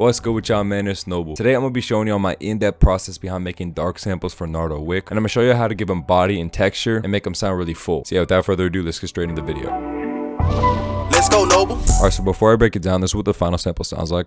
What's good with y'all, man? It's Noble. Today I'm going to be showing y'all my in-depth process behind making dark samples for Nardo Wick, and I'm going to show you how to give them body and texture and make them sound really full. So yeah, without further ado, let's get straight into the video. Let's go, Noble. Alright, so before I break it down, this is what the final sample sounds like.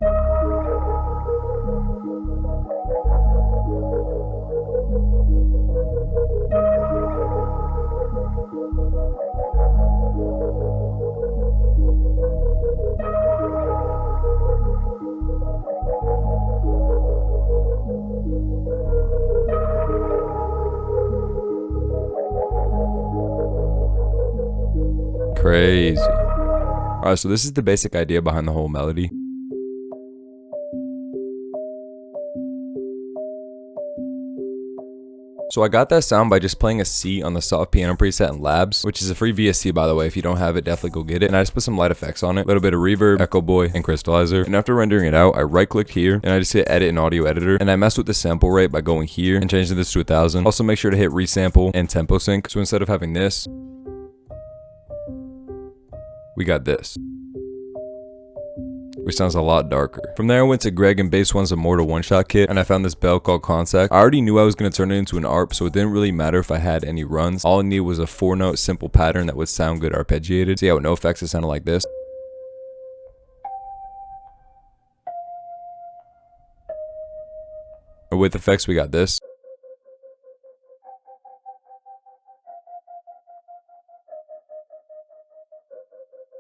Crazy. Alright, so this is the basic idea behind the whole melody. So I got that sound by just playing a C on the soft piano preset in Labs, which is a free VST by the way. If you don't have it, definitely go get it. And I just put some light effects on it, a little bit of reverb, echo boy, and crystallizer. And after rendering it out, I right clicked here and I just hit edit in audio editor, and I messed with the sample rate by going here and changing this to 1000. Also make sure to hit resample and tempo sync. So instead of having this, we got this, which sounds a lot darker. From there I went to Greg and Bass One's Immortal one-shot kit, and I found this bell called Contact. I already knew I was going to turn it into an ARP, so it didn't really matter if I had any runs. All I needed was a 4-note simple pattern that would sound good arpeggiated. So yeah, with no effects it sounded like this. Or with effects we got this.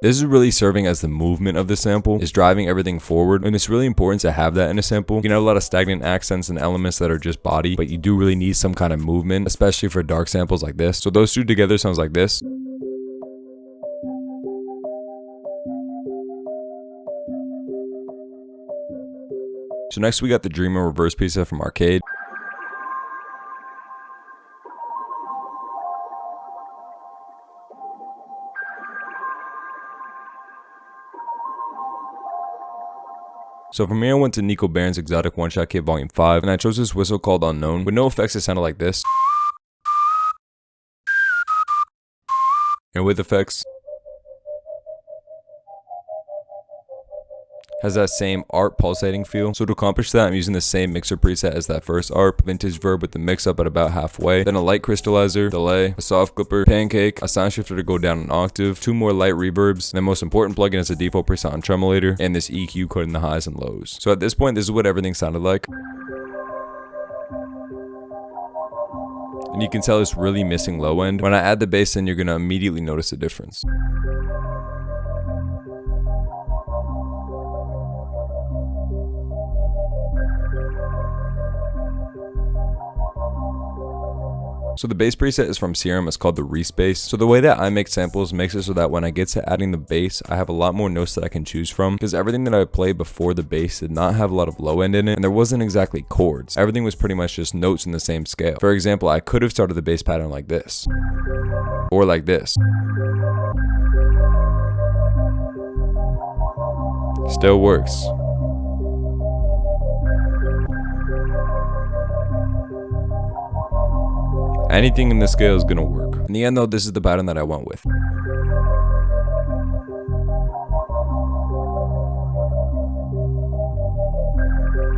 This is really serving as the movement of the sample. It's driving everything forward, and it's really important to have that in a sample. You can have a lot of stagnant accents and elements that are just body, but you do really need some kind of movement, especially for dark samples like this. So those two together sounds like this. So next we got the Dreamer reverse preset from Arcade. So from here I went to Nico Barron's Exotic One-Shot Kit Volume 5, and I chose this whistle called Unknown. With no effects it sounded like this. And with effects, has that same ARP pulsating feel. So to accomplish that, I'm using the same mixer preset as that first ARP, vintage verb with the mix up at about halfway, then a light crystallizer, delay, a soft clipper, pancake, a sound shifter to go down an octave, 2 more light reverbs, and the most important plugin is a default preset on tremolator, and this EQ coding the highs and lows. So at this point, this is what everything sounded like. And you can tell it's really missing low end. When I add the bass in, you're gonna immediately notice a difference. So the bass preset is from Serum, it's called the Respace. So the way that I make samples makes it so that when I get to adding the bass, I have a lot more notes that I can choose from, because everything that I played before the bass did not have a lot of low end in it, and there wasn't exactly chords. Everything was pretty much just notes in the same scale. For example, I could have started the bass pattern like this, or like this. Still works. Anything in this scale is gonna work. In the end though, this is the pattern that I went with.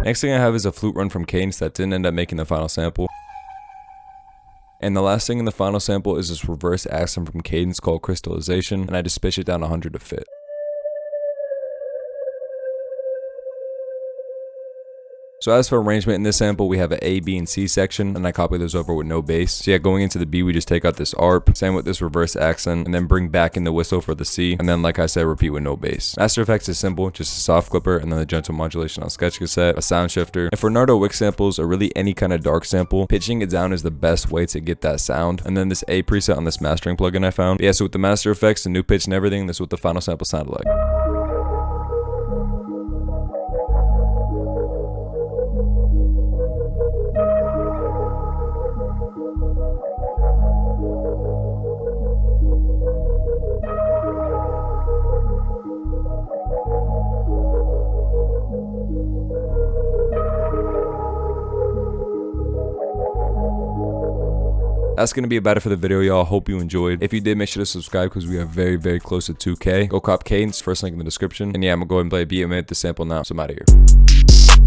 Next thing I have is a flute run from CADENCE that didn't end up making the final sample. And the last thing in the final sample is this reverse accent from CADENCE called Crystallization, and I just pitch it down 100 to fit. So as for arrangement in this sample, we have an A, B, and C section, and I copy those over with no bass. So yeah, going into the B, we just take out this ARP, same with this reverse accent, and then bring back in the whistle for the C, and then like I said, repeat with no bass. Master Effects is simple, just a soft clipper, and then the gentle modulation on sketch cassette, a sound shifter. And for Nardo Wick samples, or really any kind of dark sample, pitching it down is the best way to get that sound. And then this A preset on this mastering plugin I found. But yeah, so with the Master Effects, the new pitch and everything, this is what the final sample sounded like. That's gonna be about it for the video, y'all. Hope you enjoyed. If you did, make sure to subscribe because we are very, very close to 2K. Go cop Cadence, first link in the description. And yeah, I'm gonna go ahead and play a beat and minute the sample now. So I'm out of here.